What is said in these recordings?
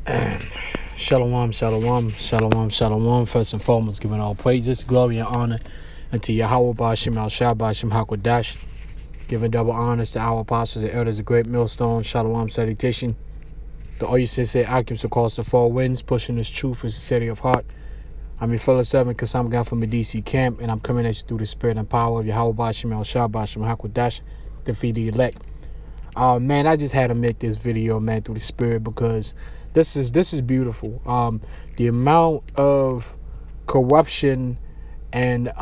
Shalom, shalom, shalom, shalom. First and foremost, giving all praises, glory, and honor unto Yahweh Ba'ashem Al-Shah Ba'ashem HaKodash. Giving double honors to our apostles and elders, a great millstone. Shalom, salutation. The Oya Sensei Akim across the four winds, pushing this truth with sincerity of heart. I'm your fellow servant, Kasam Gan from the DC camp, and I'm coming at you through the spirit and power of Yahweh Ba'ashem Al-Shah Ba'ashem HaKodash, to feed the elect. Man, I just had to make this video, man, through the spirit, because this is beautiful. The amount of corruption and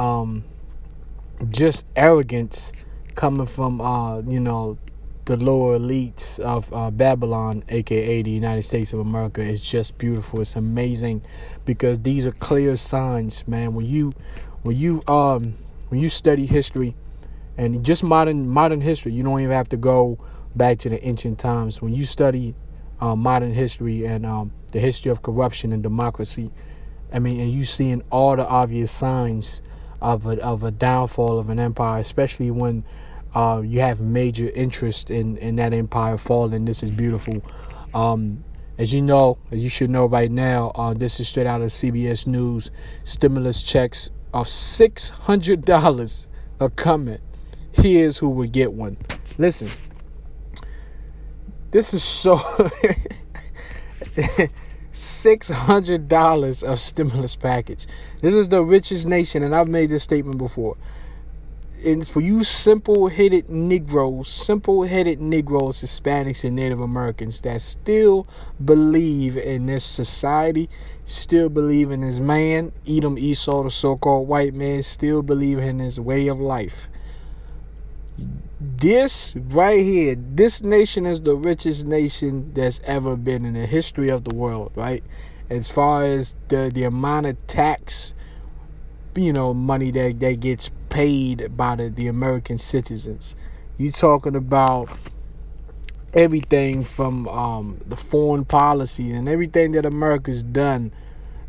just arrogance coming from the lower elites of Babylon, aka the United States of America, is just beautiful. It's amazing, because these are clear signs, man. When you study history, and just modern history, you don't even have to go back to the ancient times. When you study modern history and the history of corruption and democracy, and you seeing all the obvious signs of a downfall of an empire, especially when you have major interest in that empire falling. This is beautiful. As you should know right now, this is straight out of CBS News. Stimulus checks of $600 are coming. Here's who will get one. Listen, this is so $600 of stimulus package. This is the richest nation, and I've made this statement before. And for you simple-headed Negroes, Hispanics, and Native Americans that still believe in this society, still believe in this man, Edom, Esau, the so-called white man, still believe in his way of life. This right here, this nation is the richest nation that's ever been in the history of the world, right? As far as the amount of tax, money that gets paid by the American citizens. You talking about everything from the foreign policy and everything that America's done,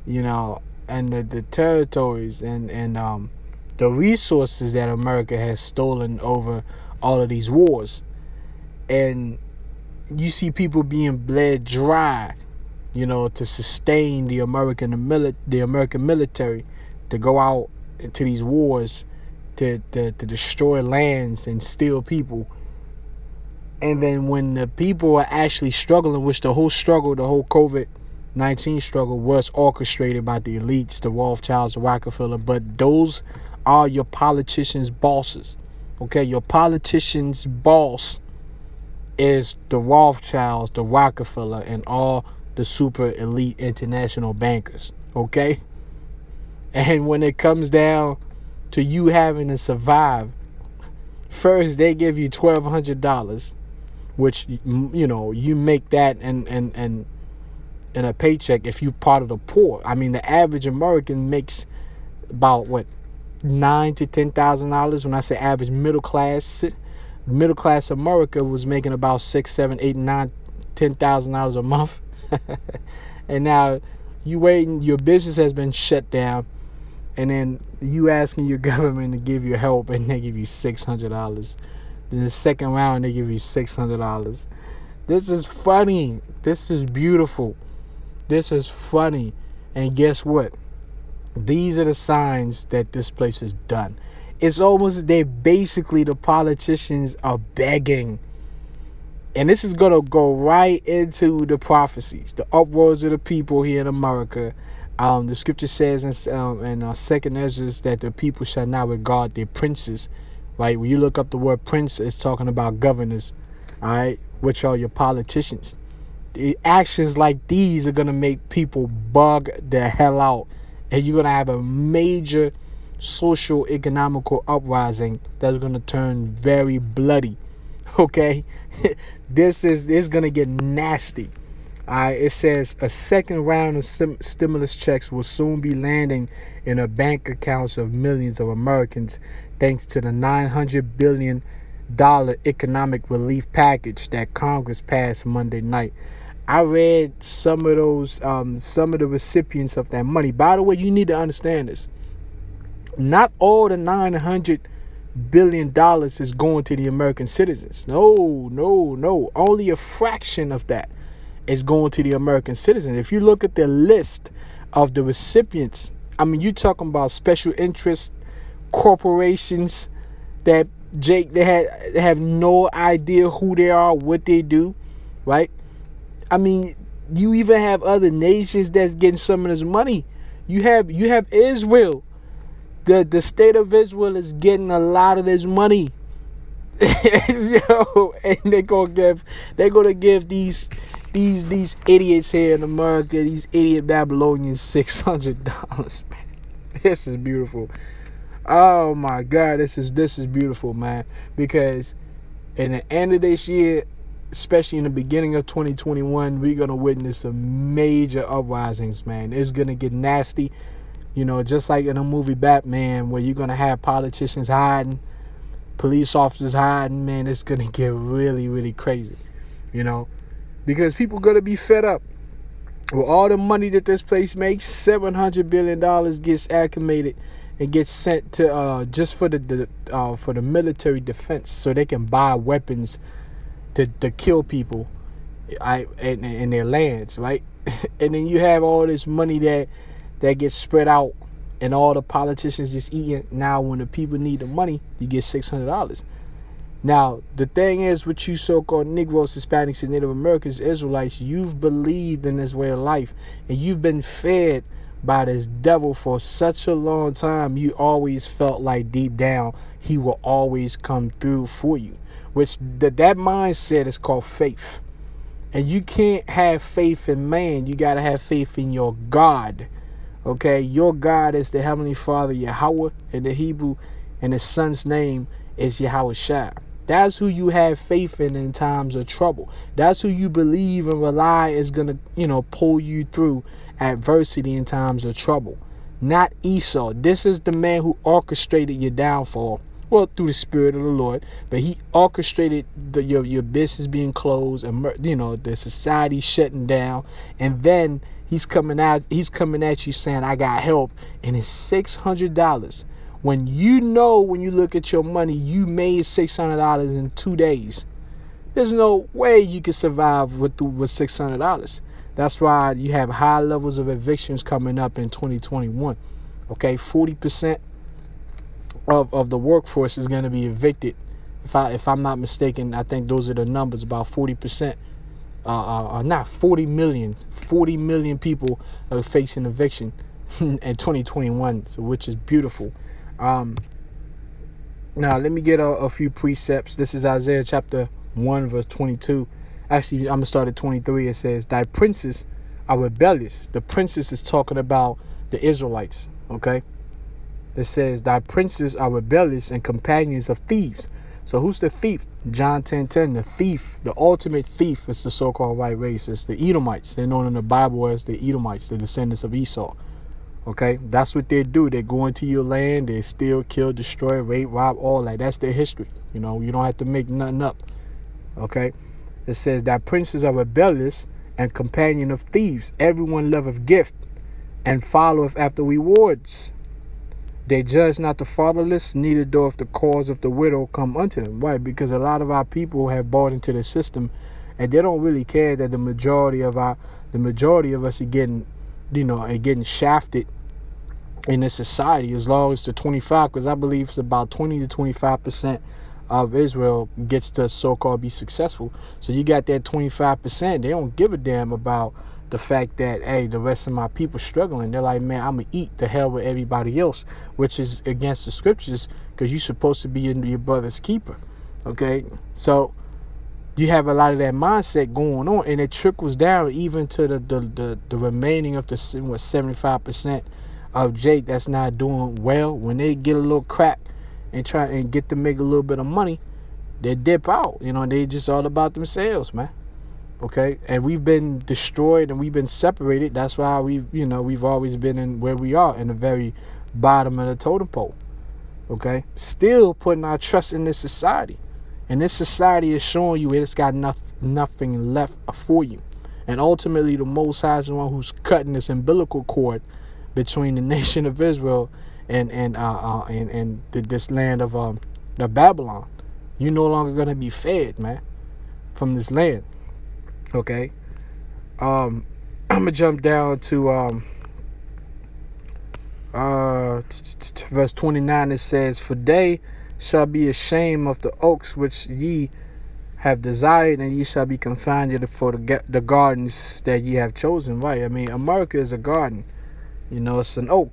and the territories and the resources that America has stolen over all of these wars. And you see people being bled dry, to sustain the American military, to go out into these wars, to destroy lands and steal people. And then when the people are actually struggling, which the whole COVID-19 struggle was orchestrated by the elites, the Rothschilds, the Rockefeller, but those are your politicians' bosses. Okay, your politician's boss is the Rothschilds, the Rockefeller, and all the super elite international bankers. Okay? And when it comes down to you having to survive, first they give you $1,200, which you make that in a paycheck if you part of the poor. The average American makes about $9,000 to $10,000. When I say average, middle class America was making about $6,000, $7,000, $8,000, $9,000, $10,000 a month. And now you waiting, your business has been shut down, and then you asking your government to give you help, and they give you $600. Then the second round they give you $600. This is funny. This is beautiful. This is funny. And guess what? These are the signs that this place is done. It's almost, the politicians are begging. And this is going to go right into the prophecies, the uproars of the people here in America. The scripture says in 2nd Ezra that the people shall not regard their princes. Right? When you look up the word prince, it's talking about governors. All right? Which are your politicians. The actions like these are going to make people bug the hell out. And you're going to have a major social economical uprising that's going to turn very bloody. Okay? This is going to get nasty. It says a second round of stimulus checks will soon be landing in the bank accounts of millions of Americans, thanks to the $900 billion economic relief package that Congress passed Monday night. I read some of the recipients of that money. By the way, you need to understand this. Not all the $900 billion is going to the American citizens. No. Only a fraction of that is going to the American citizens. If you look at the list of the recipients, I mean, you're talking about special interest corporations that they have no idea who they are, what they do, right? I mean, you even have other nations that's getting some of this money. You have Israel. The state of Israel is getting a lot of this money. Yo, and they're gonna give these idiots here in America, these idiot Babylonians, $600, man. This is beautiful. Oh my God, this is beautiful, man. Because in the end of this year, especially in the beginning of 2021, we're gonna witness some major uprisings, man. It's gonna get nasty. You know, just like in the movie Batman, where you're gonna have politicians hiding, police officers hiding, man. It's gonna get really, really crazy. You know, because people gonna be fed up with all the money that this place makes. $700 billion gets acclimated and gets sent to just for the military defense, so they can buy weapons to kill people in their lands, right? And then you have all this money that gets spread out, and all the politicians just eating. Now when the people need the money, you get $600. Now the thing is, with you so-called Negroes, Hispanics, and Native Americans, Israelites, you've believed in this way of life, and you've been fed by this devil for such a long time. You always felt like deep down he will always come through for you, which that mindset is called faith. And you can't have faith in man. You got to have faith in your God. Okay, your God is the Heavenly Father, Yahweh in the Hebrew, and His Son's name is Yahweh Shai. That's who you have faith in times of trouble. That's who you believe and rely is going to, pull you through adversity in times of trouble. Not Esau. This is the man who orchestrated your downfall. Well, through the Spirit of the Lord, but he orchestrated your business being closed, and the society shutting down, and then he's coming at you saying, "I got help," and it's $600. When you look at your money, you made $600 in 2 days. There's no way you can survive with $600. That's why you have high levels of evictions coming up in 2021. Okay, 40% of the workforce is going to be evicted. If I'm not mistaken, I think those are the numbers. About 40%, not 40 million. 40 million people are facing eviction in 2021, which is beautiful. Now let me get a few precepts. This is Isaiah chapter 1 verse 22. Actually, I'm gonna start at 23. It says, "Thy princes are rebellious." The princes is talking about the Israelites. Okay. It says, "Thy princes are rebellious and companions of thieves." So who's the thief? John 10:10. The thief, the ultimate thief, is the so-called white race. It's the Edomites. They're known in the Bible as the Edomites, the descendants of Esau. Okay, that's what they do. They go into your land, they steal, kill, destroy, rape, rob, all that. That's their history. You don't have to make nothing up. Okay, it says that princes are rebellious and companion of thieves. Everyone loveth gift and followeth after rewards. They judge not the fatherless, neither doth the cause of the widow come unto them. Why? Because a lot of our people have bought into the system, and they don't really care that the majority of us are getting, getting shafted in this society, as long as the 25, because I believe it's about 20 to 25% of Israel gets to so-called be successful. So you got that 25%. They don't give a damn about the fact that, hey, the rest of my people struggling. They're like, man, I'm gonna eat the hell with everybody else, which is against the scriptures, because you're supposed to be your brother's keeper. Okay, so you have a lot of that mindset going on, and it trickles down even to the remaining of the 75% of Jake that's not doing well. When they get a little crack and try and get to make a little bit of money, they dip out. They just all about themselves, man. Okay, and we've been destroyed and we've been separated. That's why we've always been in where we are, in the very bottom of the totem pole. Okay, still putting our trust in this society, and this society is showing you it's got nothing left for you. And ultimately, the Most High is the one who's cutting this umbilical cord between the nation of Israel and this land of the Babylon. You're no longer gonna be fed, man, from this land. Okay, I'm gonna jump down to verse 29. It says, "For they shall be ashamed of the oaks which ye have desired, and ye shall be confounded for the gardens that ye have chosen." Right? I mean, America is a garden. It's an oak.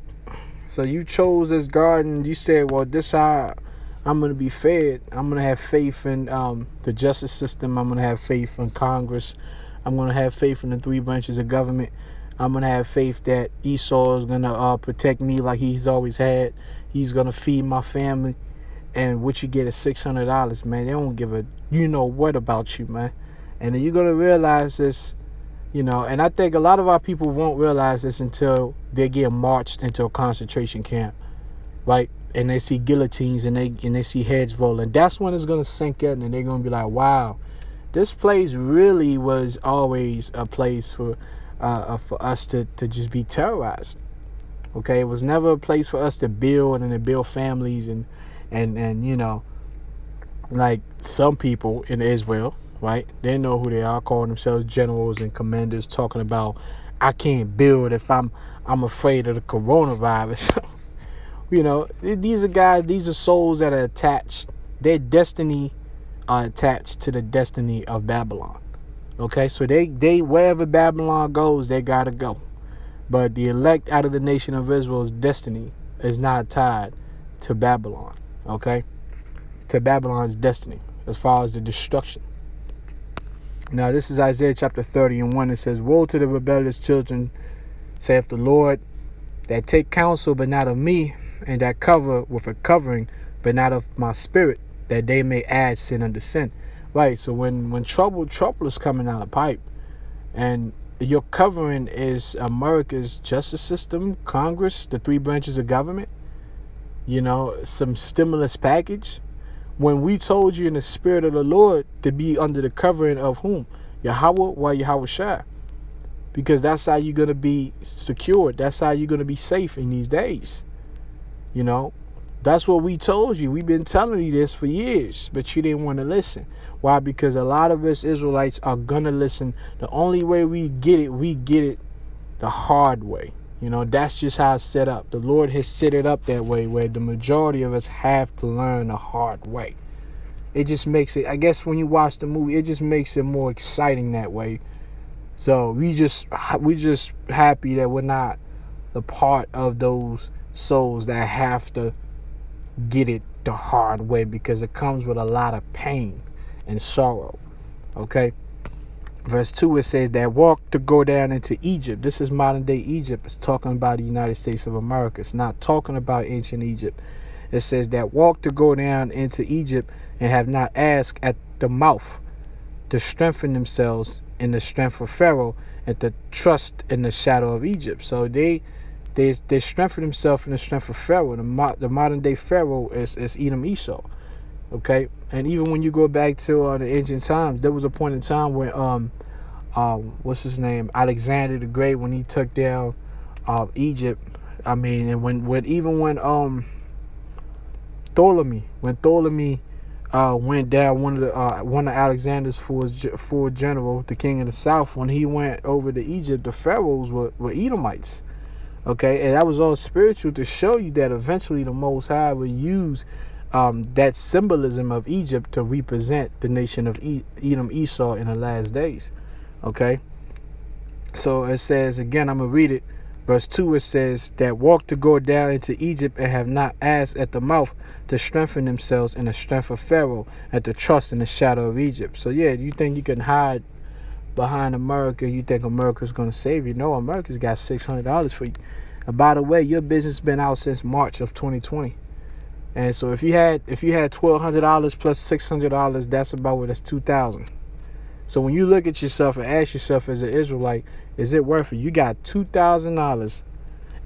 So you chose this garden. You said, "Well, this how I'm gonna be fed. I'm gonna have faith in the justice system. I'm gonna have faith in Congress. I'm gonna have faith in the three branches of government. I'm gonna have faith that Esau is gonna protect me like he's always had. He's gonna feed my family." And what you get is $600, man. They don't give a what about you, man. And then you're gonna realize this, and I think a lot of our people won't realize this until they get marched into a concentration camp, right? And they see guillotines and they see heads rolling. That's when it's gonna sink in, and they're gonna be like, "Wow, this place really was always a place for us to just be terrorized." Okay, it was never a place for us to build and to build families and like some people in Israel, right? They know who they are, calling themselves generals and commanders, talking about, "I can't build if I'm afraid of the coronavirus." These are guys, these are souls that are attached. Their destiny are attached to the destiny of Babylon. Okay, so they wherever Babylon goes, they gotta go. But the elect out of the nation of Israel's destiny is not tied to Babylon. Okay, to Babylon's destiny as far as the destruction. Now this is Isaiah chapter 30:1. It says, "Woe to the rebellious children, saith the Lord, that take counsel but not of me, and that cover with a covering but not of my spirit, that they may add sin unto sin." Right, so when trouble is coming down the pipe, and your covering is America's justice system, Congress, the three branches of government, some stimulus package. When we told you in the spirit of the Lord to be under the covering of whom? Yahweh, why Yahweh Shai? Because that's how you're going to be secured. That's how you're going to be safe in these days. That's what we told you. We've been telling you this for years, but you didn't want to listen. Why? Because a lot of us Israelites are going to listen. The only way we get it the hard way. That's just how it's set up. The Lord has set it up that way, where the majority of us have to learn the hard way. It just makes it, I guess when you watch the movie, it just makes it more exciting that way. So we just happy that we're not the part of those souls that have to get it the hard way, because it comes with a lot of pain and sorrow. Okay. Verse 2, it says, "That walk to go down into Egypt." This is modern day Egypt. It's talking about the United States of America. It's not talking about ancient Egypt. It says, "That walk to go down into Egypt, and have not asked at the mouth to strengthen themselves in the strength of Pharaoh, and to trust in the shadow of Egypt." So they strengthen themselves in the strength of Pharaoh. The modern day Pharaoh is Edom Esau. Okay, and even when you go back to the ancient times, there was a point in time where what's his name, Alexander the Great, when he took down Egypt. I mean, and when Ptolemy went down, one of Alexander's four general, the king of the south, when he went over to Egypt, the pharaohs were Edomites. Okay, and that was all spiritual to show you that eventually the Most High would use that symbolism of Egypt to represent the nation of Edom Esau in the last days. Okay, so it says again, I'm gonna read it. Verse 2, it says, "That walk to go down into Egypt, and have not asked at the mouth to strengthen themselves in the strength of Pharaoh, and to trust in the shadow of Egypt." So yeah, you think you can hide behind America? You think America's gonna save you? No, America's got $600 for you. And by the way, your business been out since March of 2020. And so if you had $1,200 plus $600, that's about that's $2,000. So when you look at yourself and ask yourself as an Israelite, is it worth it? You got $2,000.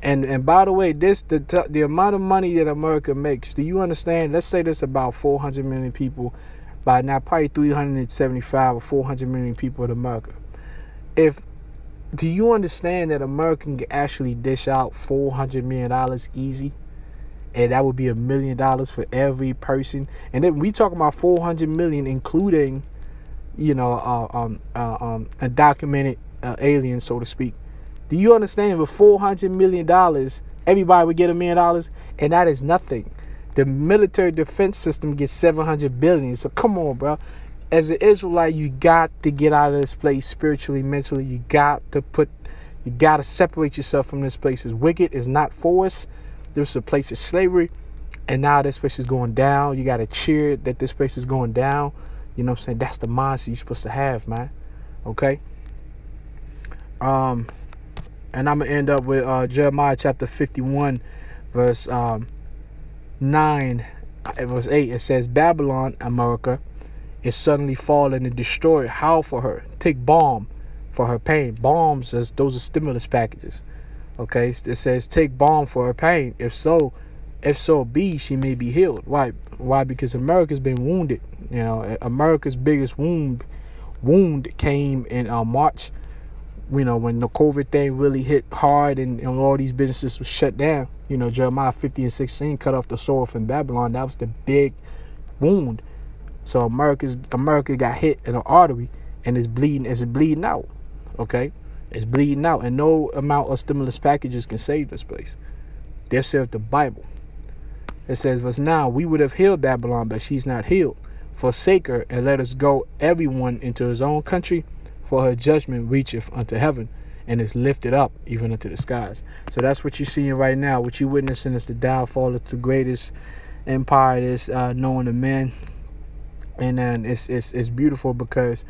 And by the way, the amount of money that America makes, do you understand? Let's say there's about 400 million people. By now, probably 375 or 400 million people in America. Do you understand that America can actually dish out $400 million easy? And that would be $1 million for every person. And then we talking about 400 million, including, undocumented alien, so to speak. Do you understand? With $400 million, everybody would get $1 million, and that is nothing. The military defense system gets 700 billion. So come on, bro. As an Israelite, you got to get out of this place spiritually, mentally. You got to separate yourself from this place. It's wicked. It's not for us. There's a place of slavery, and now this place is going down. You got to cheer that this place is going down. You know what I'm saying? That's the mindset you're supposed to have, man. Okay. And I'm gonna end up with Jeremiah chapter 51, verse 9, verse 8. It says, Babylon, America, is suddenly fallen and destroyed. Howl for her. Take balm for her pain. Bombs, those are stimulus packages. Okay, it says take balm for her pain. If so be, she may be healed. Why? Because America's been wounded. You know, America's biggest wound came in March. You know, when the COVID thing really hit hard and all these businesses were shut down. You know, Jeremiah 50 and 16 cut off the sword from Babylon. That was the big wound. So America got hit in an artery and it's bleeding out. Okay? It's bleeding out, and no amount of stimulus packages can save this place. They've served the Bible. It says, verse 9, we would have healed Babylon, but she's not healed. Forsake her, and let us go everyone into his own country, for her judgment reacheth unto heaven, and is lifted up even unto the skies. So that's what you're seeing right now. What you're witnessing is the downfall of the greatest empire that's known to men. And then it's beautiful because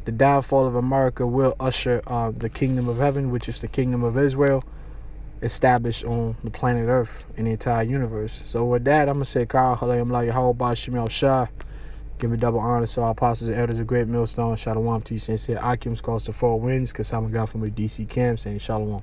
the downfall of America will usher the kingdom of heaven, which is the kingdom of Israel, established on the planet Earth in the entire universe. So with that, I'm going to say, Kyle, Halayim La Yahweh Shemel Shah. Give me double honor to our apostles and elders of Great Millstone. Shalom to you, sincere Akim's calls to four winds, because I'm a guy from the DC camp saying Shalom.